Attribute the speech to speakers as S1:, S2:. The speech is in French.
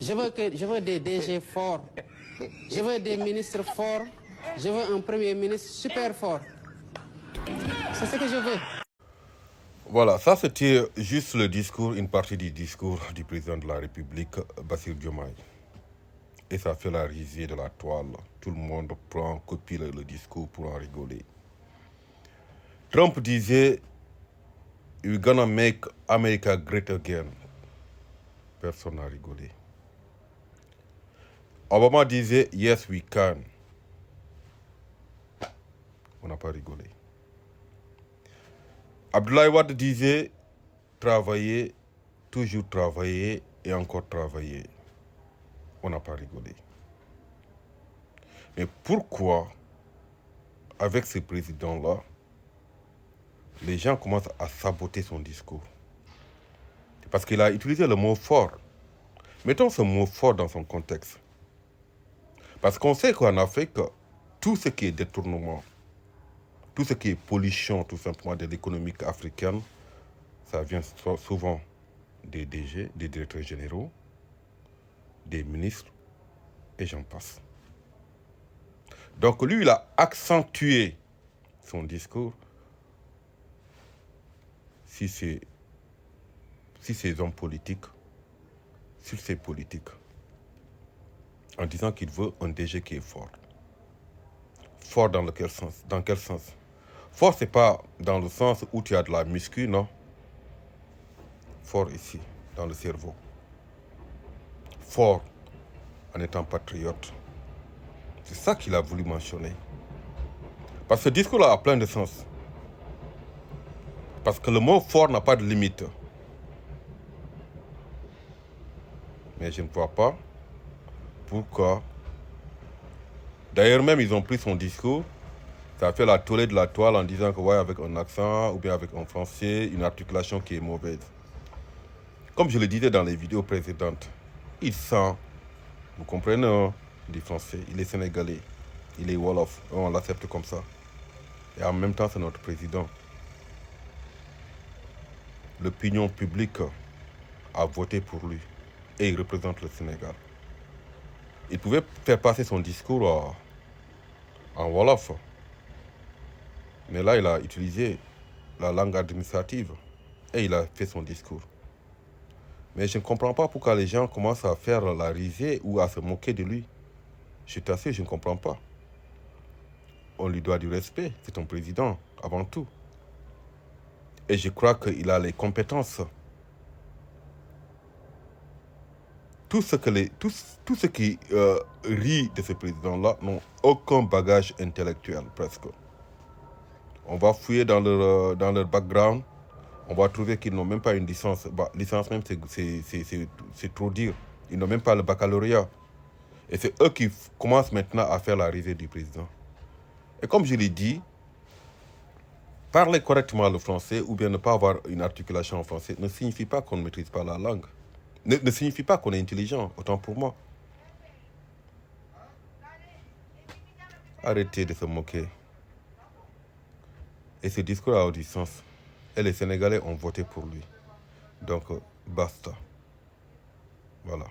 S1: Je veux des DG forts. Je veux des ministres forts. Je veux un premier ministre super fort. C'est ce que je veux.
S2: Voilà, ça c'était juste le discours, une partie du discours du président de la République, Bassirou Diomaye. Et ça fait la risée de la toile. Tout le monde prend, copie le discours pour en rigoler. Trump disait, "We're gonna make America great again." Personne n'a rigolé. Obama disait, "Yes, we can." On n'a pas rigolé. Abdoulaye Wade disait, "Travailler, toujours travailler et encore travailler." On n'a pas rigolé. Mais pourquoi, avec ce président-là, les gens commencent à saboter son discours? Parce qu'il a utilisé le mot fort. Mettons ce mot fort dans son contexte. Parce qu'on sait qu'en Afrique, tout ce qui est détournement, tout ce qui est pollution tout simplement de l'économie africaine, ça vient souvent des DG, des directeurs généraux, des ministres, et j'en passe. Donc lui, il a accentué son discours si ces hommes politiques, sur ces politiques, en disant qu'il veut un DG qui est fort. Fort dans quel sens? Dans quel sens? Fort, c'est pas dans le sens où tu as de la muscu, non. Fort ici, dans le cerveau. Fort en étant patriote. C'est ça qu'il a voulu mentionner. Parce que ce discours-là a plein de sens. Parce que le mot fort n'a pas de limite. Mais je ne vois pas pourquoi. D'ailleurs même, ils ont pris son discours. Ça a fait la tollée de la toile en disant que ouais, avec un accent ou bien avec un français, une articulation qui est mauvaise. Comme je le disais dans les vidéos précédentes, il sent, vous comprenez, hein, du français, il est sénégalais, il est Wolof, on l'accepte comme ça. Et en même temps, c'est notre président. L'opinion publique a voté pour lui et il représente le Sénégal. Il pouvait faire passer son discours en Wolof. Mais là, il a utilisé la langue administrative et il a fait son discours. Mais je ne comprends pas pourquoi les gens commencent à faire la risée ou à se moquer de lui. Je t'assure, je ne comprends pas. On lui doit du respect, c'est un président, avant tout. Et je crois qu'il a les compétences. Tout ce qui rit de ce président-là n'ont aucun bagage intellectuel, presque. On va fouiller dans leur background, on va trouver qu'ils n'ont même pas une licence. Bah, licence même, c'est trop dire. Ils n'ont même pas le baccalauréat. Et c'est eux qui commencent maintenant à faire la risée du président. Et comme je l'ai dit, parler correctement le français ou bien ne pas avoir une articulation en français ne signifie pas qu'on ne maîtrise pas la langue. Ne signifie pas qu'on est intelligent, autant pour moi. Arrêtez de se moquer. Et ce discours a du sens. Et les Sénégalais ont voté pour lui. Donc, basta. Voilà.